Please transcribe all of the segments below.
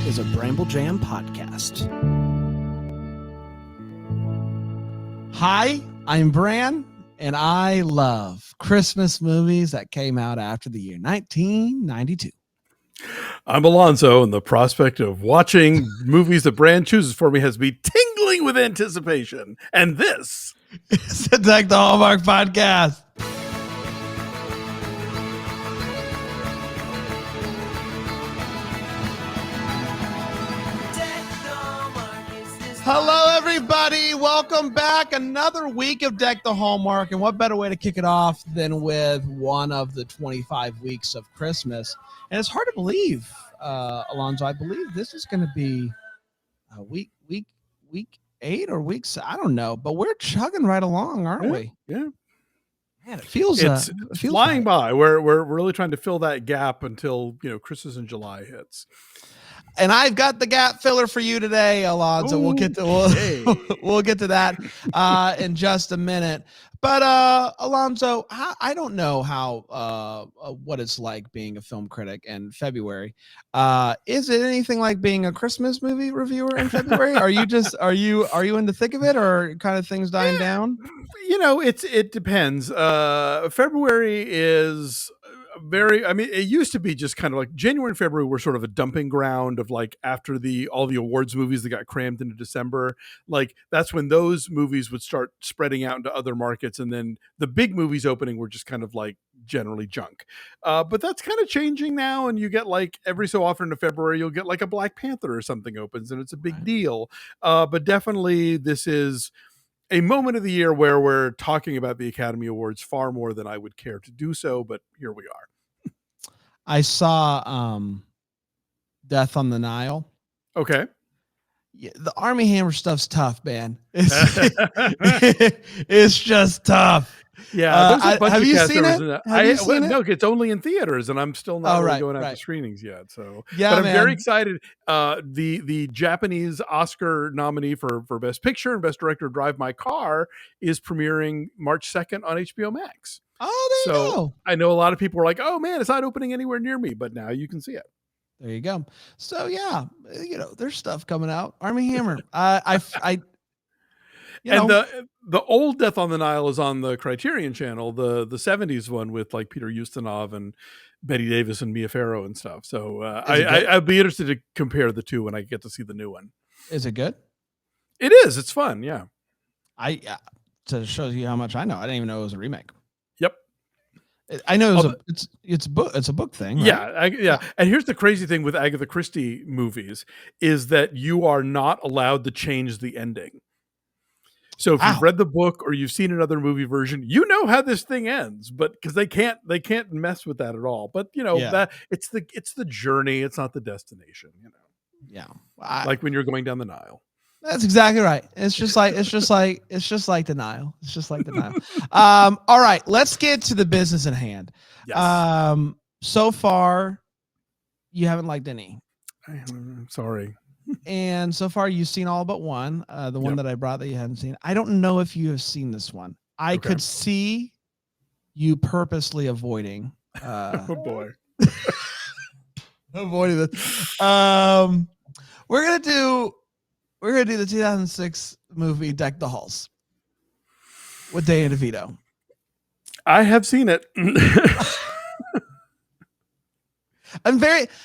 is a Bramble Jam podcast. Hi, I'm Bran, and I love Christmas movies that came out after the year 1992. I'm Alonzo, and the prospect of watching movies that Bran chooses for me has me tingling with anticipation. And this is the Deck the Hallmark podcast. Hello, everybody. Welcome back. Another week of Deck the Hallmark. And what better way to kick it off than with one of the 25 weeks of Christmas? And it's hard to believe, Alonzo. I believe this is going to be week 8 or weeks. I don't know, but we're chugging right along, aren't we? Yeah. Man, it feels flying right. by. We're really trying to fill that gap until Christmas in July hits. And I've got the gap filler for you today, Alonzo. We'll get to that in just a minute. But Alonzo, I don't know how what it's like being a film critic in February. Is it anything like being a Christmas movie reviewer in February? Are you in the thick of it, or kind of things dying down? It depends. February is it used to be just kind of like January and February were sort of a dumping ground of like after all the awards movies that got crammed into December. Like that's when those movies would start spreading out into other markets. And then the big movies opening were just kind of like generally junk. But that's kind of changing now. And you get like every so often in February, you'll get like a Black Panther or something opens and it's a big deal. But definitely this is a moment of the year where we're talking about the Academy Awards far more than I would care to do so, but here we are. I saw Death on the Nile. Okay. Yeah, the Army Hammer stuff's tough, man. It's just tough. Yeah. Have you seen it? No, it's only in theaters, and I'm still not going out to screenings yet. So, yeah, but I'm very excited. The Japanese Oscar nominee for Best Picture and Best Director, Drive My Car, is premiering March 2nd on HBO Max. Oh, there you go. I know a lot of people were like, "Oh man, it's not opening anywhere near me," but now you can see it. There you go. So yeah, there's stuff coming out. Army Hammer. The old Death on the Nile is on the Criterion Channel, the 70s one with like Peter Ustinov and Bette Davis and Mia Farrow and stuff. So I'd be interested to compare the two when I get to see the new one. Is it good? It is. It's fun. Yeah. To show you how much I know, I didn't even know it was a remake. Yep. I know it's a book thing. Right? Yeah. And here's the crazy thing with Agatha Christie movies is that you are not allowed to change the ending. So if you've read the book or you've seen another movie version, you know how this thing ends, but because they can't mess with that at all. But that it's the journey, it's not the destination. Yeah, like when you're going down the Nile. That's exactly right. It's just like the Nile. It's just like the Nile. All right, let's get to the business at hand. Yes. So far, you haven't liked any. I'm sorry. And so far, you've seen all but one. The one that I brought that you hadn't seen. I don't know if you have seen this one. I could see you purposely avoiding. Oh boy. Avoiding this. We're gonna do the 2006 movie Deck the Halls with Danny DeVito. I have seen it.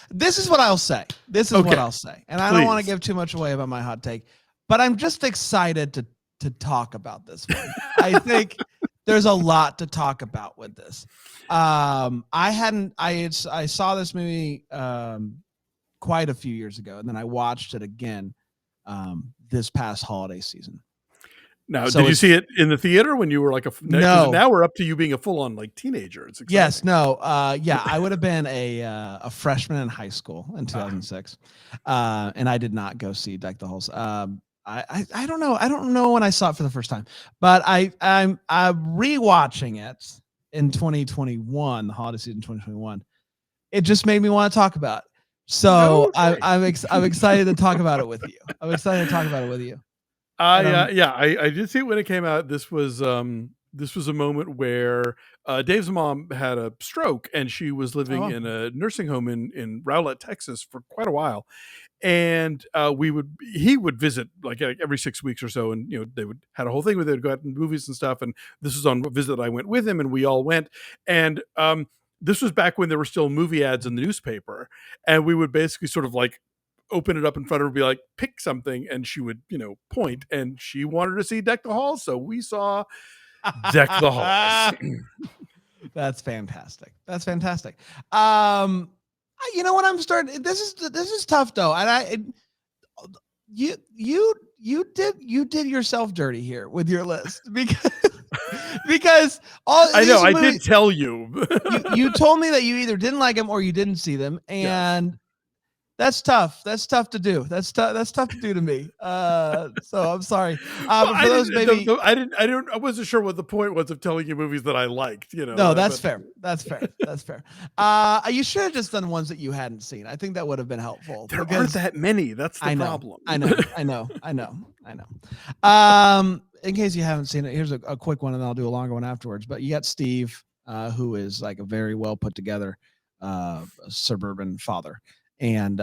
This is what I'll say. What I'll say. And I don't want to give too much away about my hot take, but I'm just excited to talk about this one. I think there's a lot to talk about with this. I saw this movie quite a few years ago, and then I watched it again this past holiday season. Now, did you see it in the theater when you were like no? Now we're up to you being a full-on like teenager. It's exciting. Yes, no, I would have been a freshman in high school in 2006, and I did not go see Deck the Halls. I don't know. I don't know when I saw it for the first time, but I'm rewatching it in 2021, the holiday season 2021. It just made me want to talk about it. So I'm excited to talk about it with you. I did see it when it came out. This was a moment where Dave's mom had a stroke, and she was living in a nursing home in Rowlett, Texas, for quite a while. And he would visit like every 6 weeks or so, and they would had a whole thing with it, go out and movies and stuff. And this was on a visit I went with him, and we all went. And this was back when there were still movie ads in the newspaper, and we would basically sort of like open it up in front of her, be like, pick something, and she would point, and she wanted to see Deck the Halls, so we saw Deck the Halls. That's fantastic. That's fantastic. You know what, I'm starting. This is tough though, and you did yourself dirty here with your list because I know I did tell you. you told me that you either didn't like them or you didn't see them, and that's tough. That's tough to do. That's tough to do to me. So I'm sorry. But for those maybe I wasn't sure what the point was of telling you movies that I liked. No, that's fair. That's fair. That's fair. You should have just done ones that you hadn't seen. I think that would have been helpful. There aren't that many. That's the problem. I know. In case you haven't seen it, here's a quick one, and then I'll do a longer one afterwards. But you got Steve, who is like a very well put together suburban father. And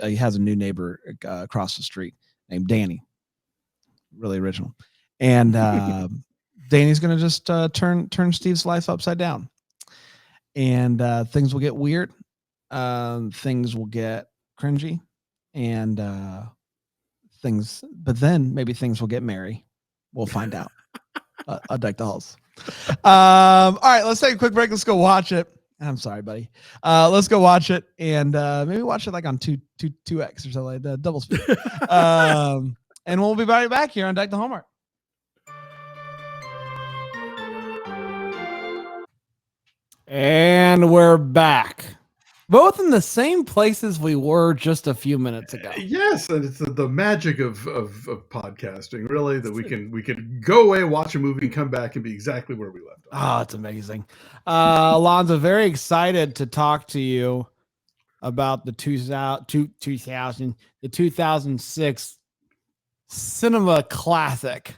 he has a new neighbor across the street named Danny. Really original. And Danny's going to just turn Steve's life upside down. And things will get weird. Things will get cringy. And but then maybe things will get merry. We'll find out. I'll Deck the Halls. All right, let's take a quick break. Let's go watch it. I'm sorry, buddy. Let's go watch it, and maybe watch it like on 2x or something like that, double speed. And we'll be right back here on Deck the Hallmark. And we're back, both in the same places we were just a few minutes ago. Yes, and it's the magic of podcasting, really, that we can go away, watch a movie, and come back and be exactly where we left off. Oh, it's amazing. Alonzo, very excited to talk to you about the 2006 cinema classic.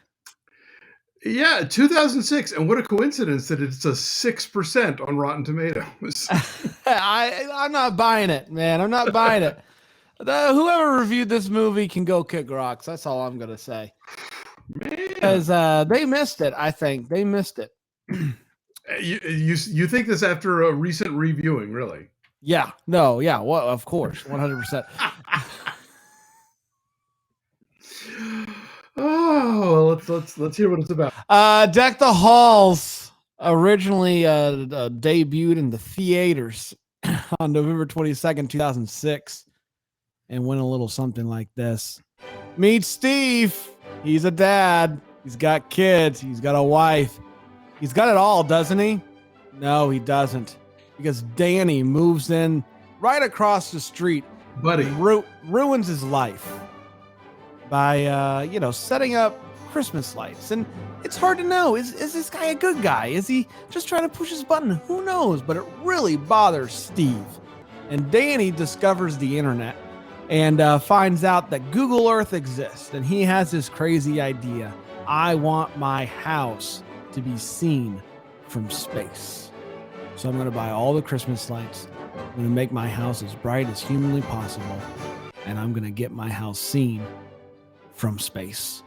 Yeah, 2006, and what a coincidence that it's a 6% on Rotten Tomatoes. I'm not buying it, man. I'm not buying it. Whoever reviewed this movie can go kick rocks. That's all I'm gonna say. Because they missed it. I think they missed it. You think this after a recent reviewing, really? Yeah. No. Yeah. Well, of course, 100%. Oh, let's hear what it's about. Deck the Halls originally debuted in the theaters on November 22nd, 2006, and went a little something like this. Meet Steve. He's a dad. He's got kids. He's got a wife. He's got it all, doesn't he? No, he doesn't. Because Danny moves in right across the street. Buddy. Ruins his life by, setting up Christmas lights. And it's hard to know. Is this guy a good guy? Is he just trying to push his button? Who knows? But it really bothers Steve. And Danny discovers the internet and finds out that Google Earth exists. And he has this crazy idea. I want my house to be seen from space. So I'm going to buy all the Christmas lights. I'm going to make my house as bright as humanly possible. And I'm going to get my house seen from space.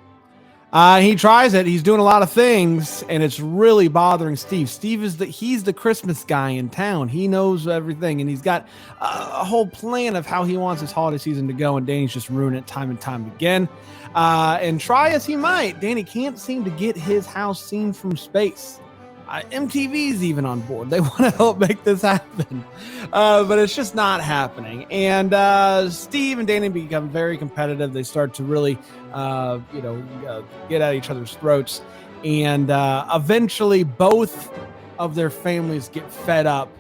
He tries it. He's doing a lot of things, and it's really bothering Steve. Steve he's the Christmas guy in town. He knows everything, and he's got a whole plan of how he wants his holiday season to go, and Danny's just ruining it time and time again. And try as he might, Danny can't seem to get his house seen from space. MTV's even on board. They want to help make this happen, but it's just not happening. And Steve and Danny become very competitive. They start to really, get at each other's throats. And eventually both of their families get fed up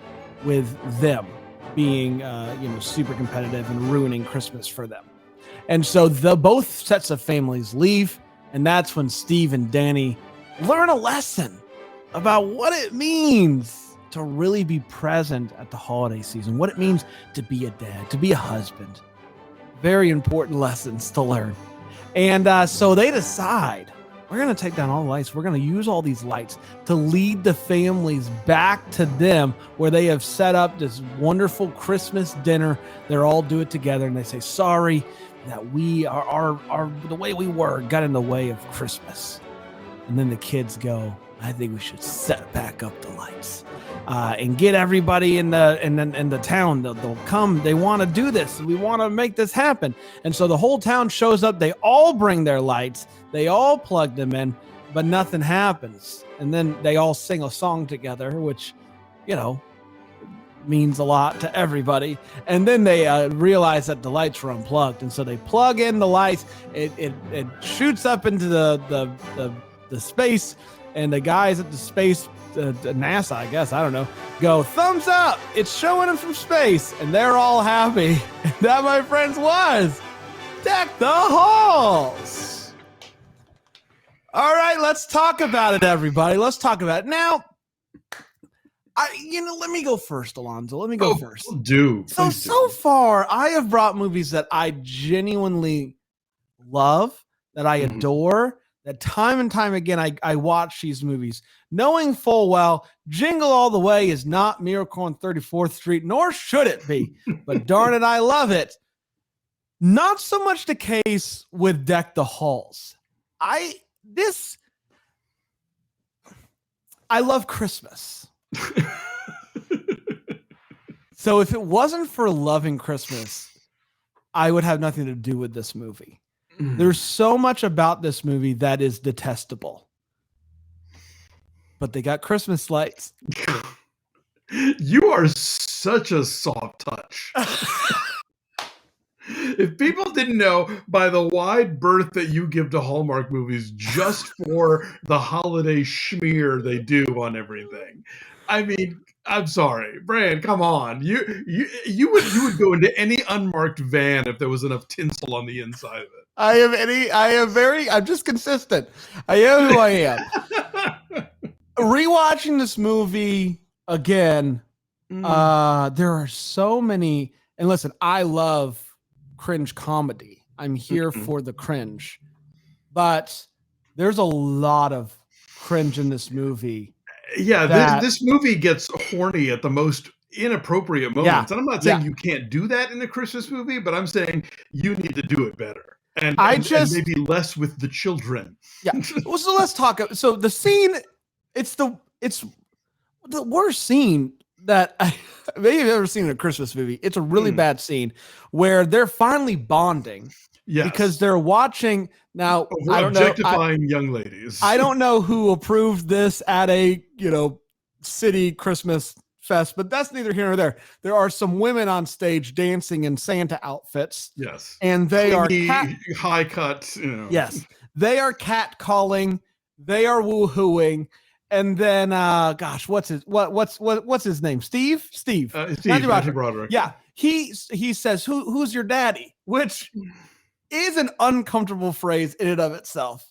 with them being, super competitive and ruining Christmas for them. And so both sets of families leave. And that's when Steve and Danny learn a lesson about what it means to really be present at the holiday season, what it means to be a dad, to be a husband. Very important lessons to learn. And so they decide we're going to take down all the lights. We're going to use all these lights to lead the families back to them where they have set up this wonderful Christmas dinner. They're all do it together and they say, sorry that we are the way we were got in the way of Christmas. And then the kids go, I think we should set back up the lights and get everybody in the town. They'll come. They want to do this. We want to make this happen. And so the whole town shows up. They all bring their lights. They all plug them in, but nothing happens. And then they all sing a song together, which, means a lot to everybody. And then they realize that the lights were unplugged. And so they plug in the lights. It shoots up into the space. And the guys at the space, NASA, I guess, I don't know, go, thumbs up. It's showing them from space. And they're all happy. And that, my friends, was Deck the Halls. All right, let's talk about it, everybody. Let's talk about it. Now, let me go first, Alonzo. Let me go first. So far, I have brought movies that I genuinely love, that I adore, that time and time again, I watch these movies, knowing full well Jingle All the Way is not Miracle on 34th Street, nor should it be. But darn it, I love it. Not so much the case with Deck the Halls. I love Christmas. So if it wasn't for loving Christmas, I would have nothing to do with this movie. There's so much about this movie that is detestable. But they got Christmas lights. You are such a soft touch. If people didn't know, by the wide berth that you give to Hallmark movies just for the holiday schmear they do on everything. I mean, I'm sorry, Bran, come on. You would go into any unmarked van if there was enough tinsel on the inside of it. I'm just consistent. I am who I am. Rewatching this movie again, there are so many, and listen, I love cringe comedy. I'm here for the cringe, but there's a lot of cringe in this movie. Yeah, this movie gets horny at the most inappropriate moments. Yeah, and I'm not saying you can't do that in a Christmas movie, but I'm saying you need to do it better. And maybe less with the children. Yeah. Well, so let's talk. So the scene, it's the worst scene that maybe I've ever seen in a Christmas movie. It's a really bad scene where they're finally bonding. Yes. Because they're watching now. I don't know. Objectifying young ladies. I don't know who approved this at a city Christmas fest, but that's neither here nor there. There are some women on stage dancing in Santa outfits. Yes. And they are high cut. Yes. They are catcalling. They are woohooing. And then what's his name? Steve? Steve. Matthew Broderick. Yeah. He says, who's your daddy? Which is an uncomfortable phrase in and of itself.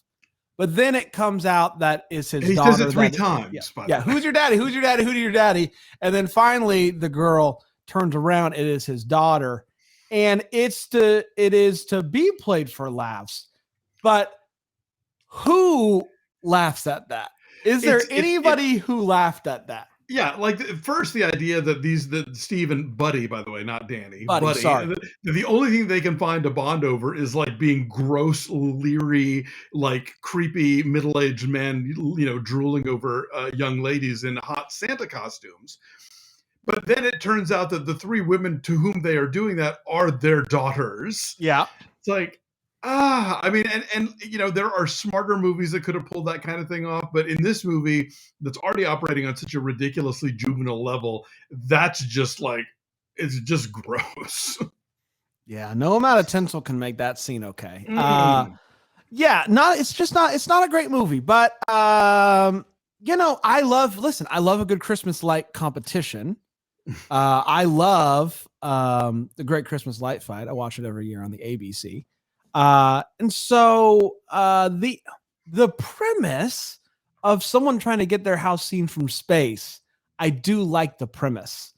But then it comes out that is his daughter. He says it 3 times. Yeah. Who's your daddy? Who's your daddy? Who's your daddy? And then finally the girl turns around. It is his daughter. And it is to be played for laughs. But who laughs at that? Is there anybody who laughed at that? Yeah, like first the idea that Steve and Buddy, by the way, not Danny, Buddy, sorry. The only thing they can find to bond over is like being gross, leery, like creepy middle-aged men, drooling over young ladies in hot Santa costumes. But then it turns out that the 3 women to whom they are doing that are their daughters. Yeah, it's like. I mean, and there are smarter movies that could have pulled that kind of thing off, but in this movie that's already operating on such a ridiculously juvenile level, that's just like, it's just gross. Yeah, no amount of tinsel can make that scene okay. It's not a great movie, but I love a good Christmas light competition. I love the Great Christmas Light Fight. I watch it every year on the ABC. And so the premise of someone trying to get their house seen from space, I do like the premise,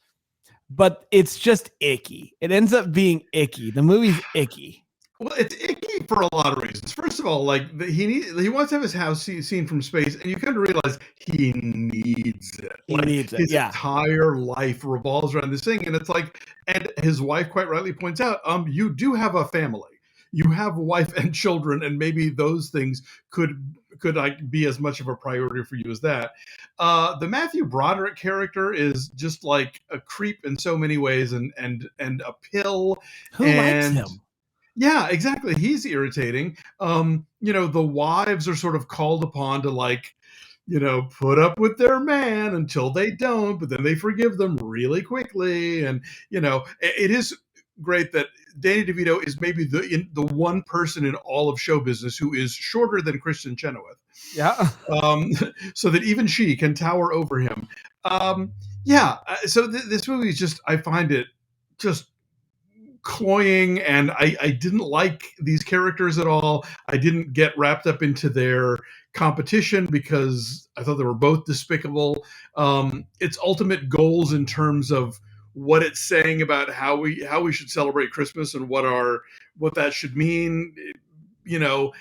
but it's just icky. It ends up being icky. The movie's icky. Well, it's icky for a lot of reasons. First of all, like he wants to have his house seen from space, and you kind of realize he needs it. He Like needs it. his Yeah. entire life revolves around this thing, and it's like, and his wife quite rightly points out, you do have a family, you have a wife and children, and maybe those things could like be as much of a priority for you as that. The Matthew Broderick character is just like a creep in so many ways, and a pill, Who likes and him? yeah, exactly. He's irritating. The wives are sort of called upon to like, put up with their man until they don't, but then they forgive them really quickly. And, it is great that Danny DeVito is maybe the one person in all of show business who is shorter than Kristen Chenoweth. Yeah. So that even she can tower over him. So this movie is just, I find it just cloying, and I didn't like these characters at all. I didn't get wrapped up into their competition because I thought they were both despicable. Its ultimate goals in terms of what it's saying about how we should celebrate Christmas and what that should mean, you know,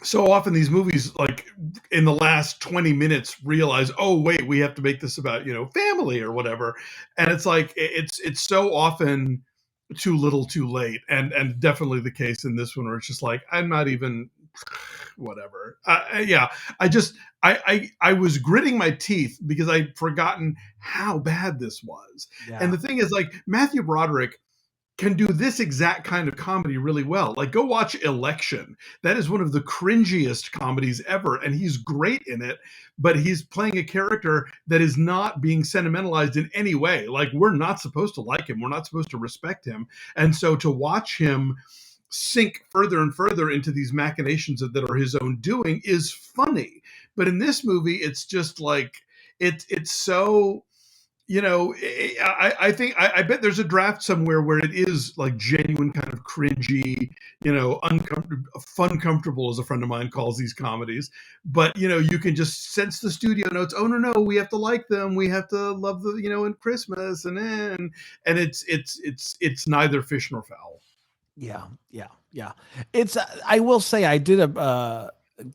so often these movies, like in the last 20 minutes, realize, oh wait, we have to make this about family or whatever, and it's like it's so often too little too late, and definitely the case in this one where it's just like, I'm not even whatever. Yeah, I was gritting my teeth because I'd forgotten how bad this was. Yeah. And the thing is, like, Matthew Broderick can do this exact kind of comedy really well. Like, go watch Election. That is one of the cringiest comedies ever, and he's great in it, but he's playing a character that is not being sentimentalized in any way. Like, we're not supposed to like him. We're not supposed to respect him. And so to watch him sink further and further into these machinations that are his own doing is funny. But in this movie, it's just like, it's so, I think I bet there's a draft somewhere where it is like genuine kind of cringy, uncomfortable, fun comfortable, as a friend of mine calls these comedies. But you can just sense the studio notes. Oh no, we have to like them. We have to love the in Christmas, and it's neither fish nor fowl. Yeah. It's. I will say I did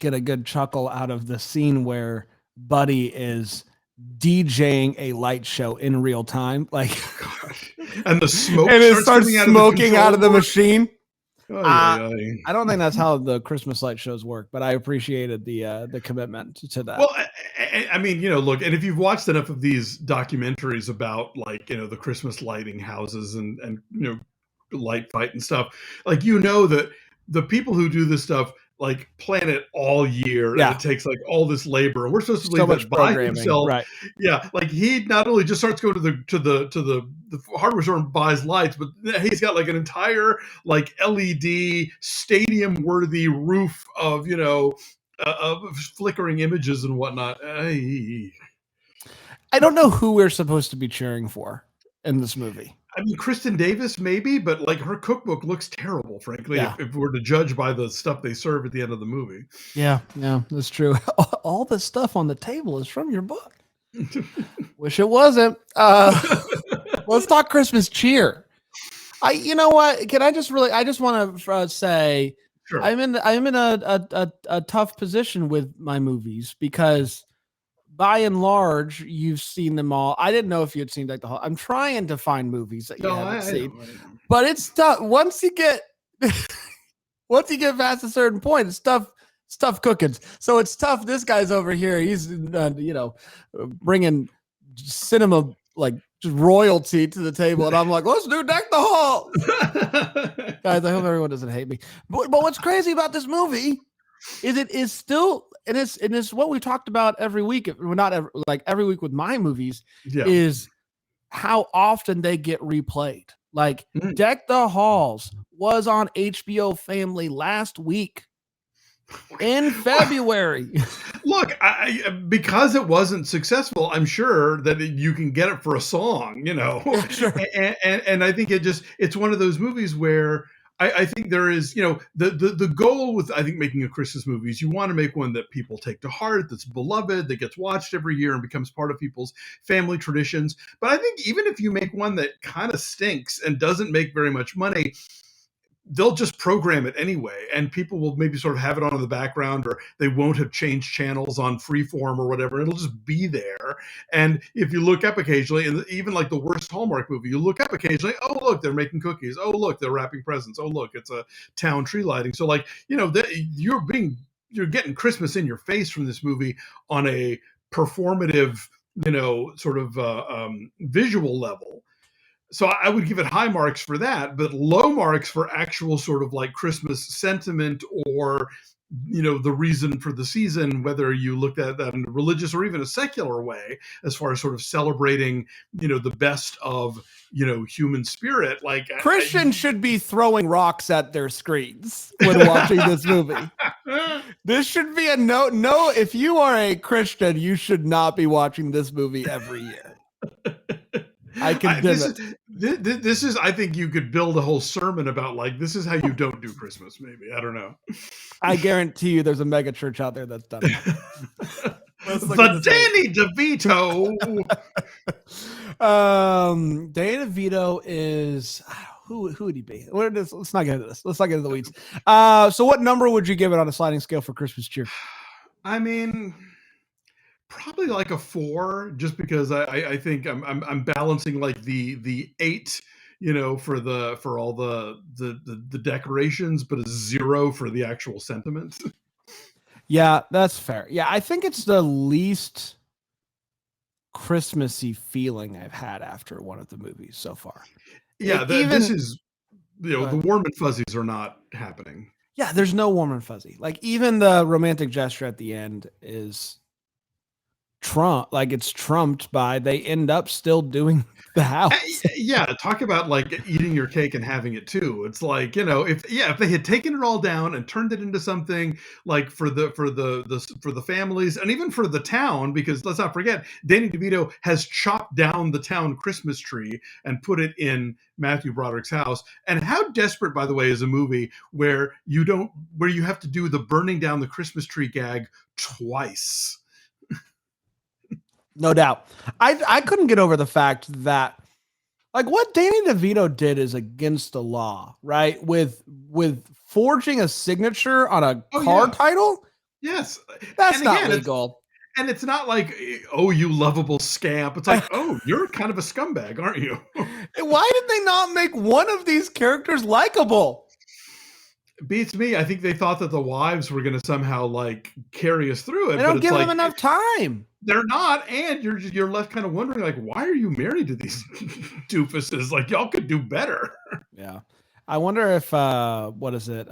get a good chuckle out of the scene where Buddy is DJing a light show in real time, like, and the smoke and it starts coming smoking out of the machine. I I don't think that's how the Christmas light shows work, but I appreciated the commitment to that. Well, I mean, look, and if you've watched enough of these documentaries about, like, the Christmas lighting houses and light fight and stuff, like, that the people who do this stuff like plan it all year, Yeah. and it takes like all this labor, and we're supposed to so believe much that by programming, himself. right? Yeah, like, he not only just starts going to the hardware store and buys lights, but he's got like an entire like LED stadium worthy roof of of flickering images and whatnot. I don't know who we're supposed to be cheering for in this movie. I mean, Kristen Davis, maybe, but like, her cookbook looks terrible, frankly, Yeah. if we're to judge by the stuff they serve at the end of the movie. Yeah, that's true. All the stuff on the table is from your book. Wish it wasn't. Let's talk Christmas cheer. You know what? Can I just want to say, Sure. I'm in a tough position with my movies because, by and large, you've seen them all. I didn't know if you had seen like the whole. I'm trying to find movies that you haven't seen, I know. but it's tough. Once you get past a certain point, it's tough cookings. So it's tough. This guy's over here. He's bringing cinema, like, just royalty to the table, and I'm like, let's do Deck the Hall. Guys, I hope everyone doesn't hate me. But what's crazy about this movie is it is still, and it's what we talked about every week. Well, not every week with my movies, is how often they get replayed. Like, Deck the Halls was on HBO Family last week in February. Look, because it wasn't successful, I'm sure that you can get it for a song, Sure. and I think it's one of those movies where I think there is, the goal with, I think, making a Christmas movie is you want to make one that people take to heart, that's beloved, that gets watched every year and becomes part of people's family traditions. But I think even if you make one that kind of stinks and doesn't make very much money, they'll just program it anyway, and people will maybe sort of have it on in the background, or they won't have changed channels on Freeform or whatever. It'll just be there. And if you look up occasionally, and even like the worst Hallmark movie, you look up occasionally, oh look, they're making cookies, oh look, they're wrapping presents, oh look, it's a town tree lighting. So like, you're getting Christmas in your face from this movie on a performative, sort of visual level. So I would give it high marks for that, but low marks for actual sort of like Christmas sentiment, or the reason for the season, whether you looked at that in a religious or even a secular way, as far as sort of celebrating the best of human spirit. Like, Christians should be throwing rocks at their screens when watching this movie. This should be a no. If you are a Christian, you should not be watching this movie every year. I condemn it. This is, I think you could build a whole sermon about like, this is how you don't do Christmas. Maybe, I don't know. I guarantee you, there's a mega church out there that's done it. The Danny DeVito. Danny DeVito is who would he be? Let's not get into this. Let's not get into the weeds. So what number would you give it on a sliding scale for Christmas cheer? I mean, probably like a 4, just because I think I'm balancing like the 8, for all the decorations, but a 0 for the actual sentiment. Yeah, that's fair. Yeah, I think it's the least Christmassy feeling I've had after one of the movies so far. Yeah, this is, the warm and fuzzies are not happening. Yeah, there's no warm and fuzzy. Like, even the romantic gesture at the end is it's trumped by they end up still doing the house. Yeah, talk about like eating your cake and having it too. It's like, if they had taken it all down and turned it into something like for the families and even for the town, because let's not forget, Danny DeVito has chopped down the town Christmas tree and put it in Matthew Broderick's house. And how desperate, by the way, is a movie where you have to do the burning down the Christmas tree gag twice. No doubt. I couldn't get over the fact that, like, what Danny DeVito did is against the law, right? With forging a signature on a car title. Yes. That's not legal. And it's not like, oh, you lovable scamp. It's like, oh, you're kind of a scumbag, aren't you? Why did they not make one of these characters likable? Beats me. I think they thought that the wives were going to somehow like carry us through it. They don't give them enough time. They're not, and you're left kind of wondering, like, why are you married to these doofuses? Like, y'all could do better. Yeah, I wonder if what is it,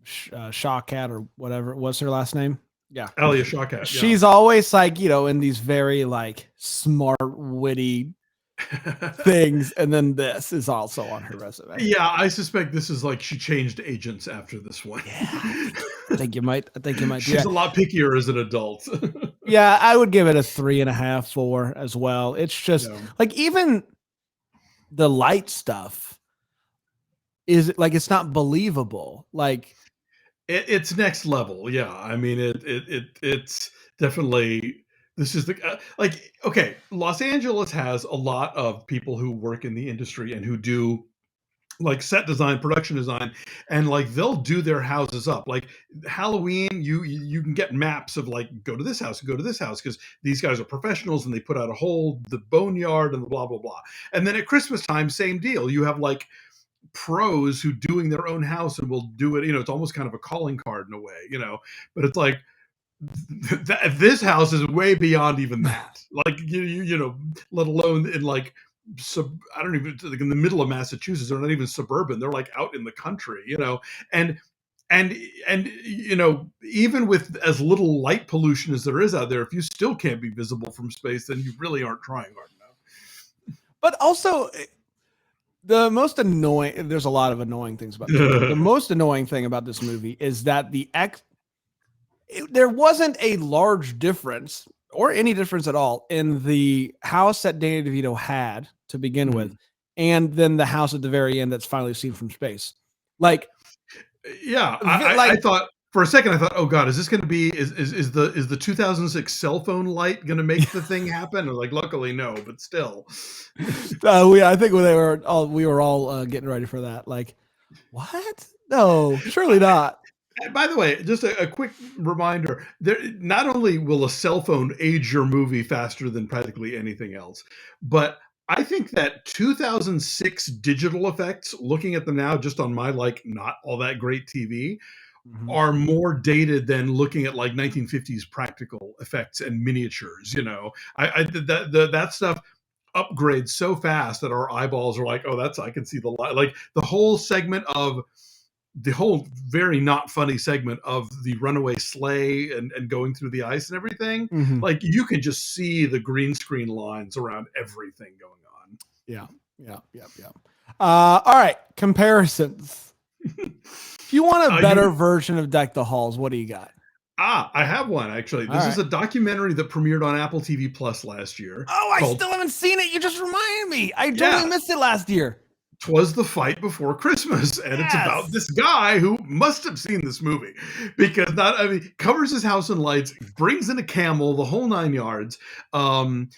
Shawkat or whatever? What's her last name? Yeah, Alia Shawkat. She's always like, in these very like smart, witty things, and then this is also on her resume. Yeah, I suspect this is like she changed agents after this one. Yeah, I think you might. She's a lot pickier as an adult. Yeah, I would give it a 3.5, 4 as well. It's just like, even the light stuff is like, it's not believable. Like, it's next level. Yeah, I mean it's definitely. This is okay, Los Angeles has a lot of people who work in the industry and who do like set design, production design, and like they'll do their houses up. Like Halloween, you can get maps of like, go to this house and go to this house, because these guys are professionals and they put out the boneyard and the blah, blah, blah. And then at Christmas time, same deal. You have like pros who doing their own house and will do it. It's almost kind of a calling card in a way, but it's like, this house is way beyond even that. Like, let alone in like I don't even, like in the middle of Massachusetts. They're not even suburban. They're like out in the country, and even with as little light pollution as there is out there, if you still can't be visible from space, then you really aren't trying hard enough. But also, the most annoying, there's a lot of annoying things about this movie. The most annoying thing about this movie is that there wasn't a large difference, or any difference at all, in the house that Danny DeVito had to begin with, and then the house at the very end that's finally seen from space. Like, yeah, I thought for a second, I thought, oh God, is this going to be, is the 2006 cell phone light going to make the thing happen? Or like, luckily no, but still. I think we were all getting ready for that. Like, What? No, surely not. And by the way, just a quick reminder: not only will a cell phone age your movie faster than practically anything else, but I think that 2006 digital effects, looking at them now, just on my not all that great TV, are more dated than looking at 1950s practical effects and miniatures. That stuff upgrades so fast that our eyeballs are like, oh, I can see the light. Like the whole segment of the whole very not funny segment of the runaway sleigh and going through the ice and everything. Like you can just see the green screen lines around everything going on. Yeah. All right. Comparisons. If you want a better version of Deck the Halls, what do you got? I have one actually. This is a documentary that premiered on Apple TV Plus last year. Oh, I still haven't seen it. You just reminded me. I totally missed it last year. 'Twas the Fight Before Christmas, and it's about this guy who must have seen this movie because covers his house in lights, brings in a camel, the whole 9 yards, and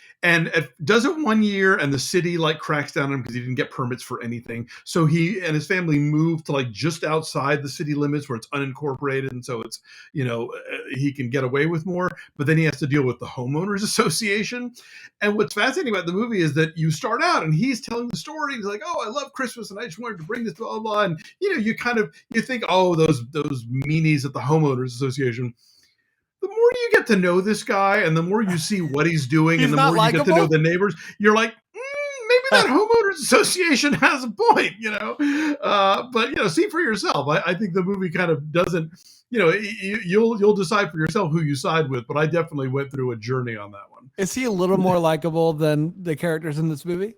does it 1 year, and the city cracks down on him because he didn't get permits for anything. So he and his family moved to just outside the city limits where it's unincorporated, and so it's he can get away with more. But then he has to deal with the homeowners association. And what's fascinating about the movie is that you start out and he's telling the story. He's like, "Oh, I love Christmas, and I just wanted to bring this blah blah." And you think, "Oh, those meanies at the homeowners association." The more you get to know this guy, and the more you see what he's doing, and the more you get to know the neighbors, you're like, maybe that homeowners association has a point, But see for yourself. I think the movie kind of doesn't. You'll decide for yourself who you side with, but I definitely went through a journey on that one. Is he a little more likable than the characters in this movie?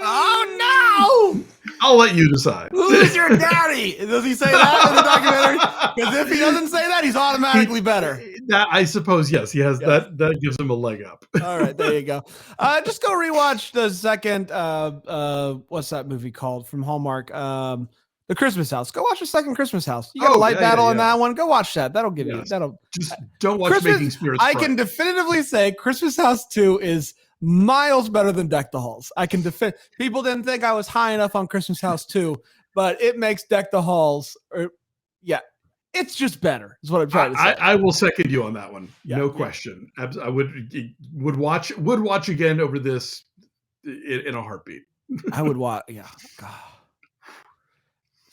Oh no! I'll let you decide. Who's your daddy? Does he say that in the documentary? Because if he doesn't say that, he's automatically better. I suppose yes. He has that. That gives him a leg up. All right, there you go. Just go rewatch the second. What's that movie called from Hallmark? The Christmas House. Go watch the second Christmas House. You got a light battle in that one. Go watch that. That'll give you. That'll just don't watch Making Spirits. I can definitively say Christmas House 2 is miles better than Deck the Halls. I can defend. People didn't think I was high enough on Christmas House 2, but it makes Deck the Halls. It's just better. Is what I'm trying to say. I will second you on that one. No question. I would watch again over this in a heartbeat. I would watch. Yeah. God.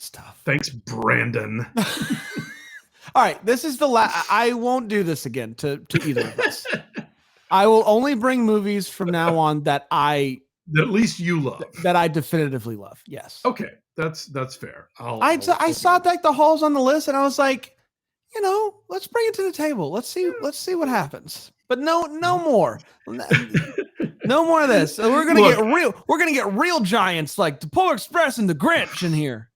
Stuff. Thanks, Brandon. All right, this is the last. I won't do this again to either of us. I will only bring movies from now on that at least you love, that I definitively love. Yes. Okay, that's fair. I saw Deck the Halls on the list, and I was like, let's bring it to the table. Let's see what happens. But no more. No more of this. So we're gonna get real giants like the Polar Express and the Grinch in here.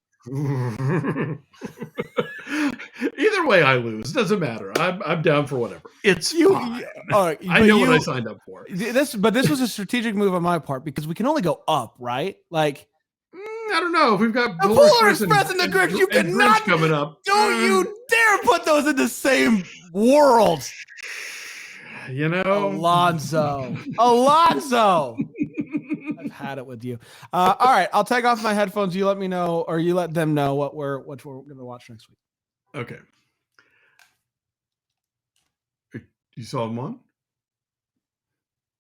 Either way, I lose. Doesn't matter. I'm down for whatever. It's fine. I know what I signed up for. This was a strategic move on my part because we can only go up, right? Like, I don't know if we've got the Polar Express and the Grinch. You cannot coming up. Don't you dare put those in the same world. Alonzo. I've had it with you. All right, I'll take off my headphones. You let me know, or you let them know what we're going to watch next week. Okay. You saw him on?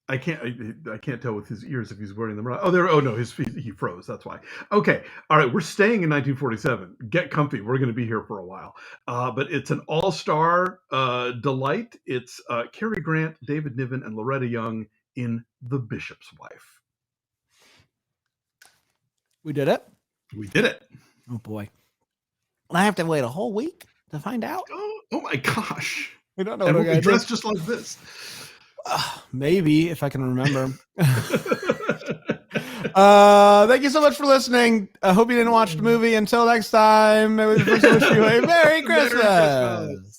I can't tell with his ears if he's wearing them or not. Oh, there. Oh no, his feet. He froze. That's why. Okay. All right. We're staying in 1947. Get comfy. We're going to be here for a while. But it's an all-star delight. It's Cary Grant, David Niven, and Loretta Young in The Bishop's Wife. We did it. We did it. Oh boy. I have to wait a whole week to find out. Oh my gosh. We don't know. And we'll be dressed just like this. Maybe if I can remember. Thank you so much for listening. I hope you didn't watch the movie. Until next time, I wish you a Merry Christmas.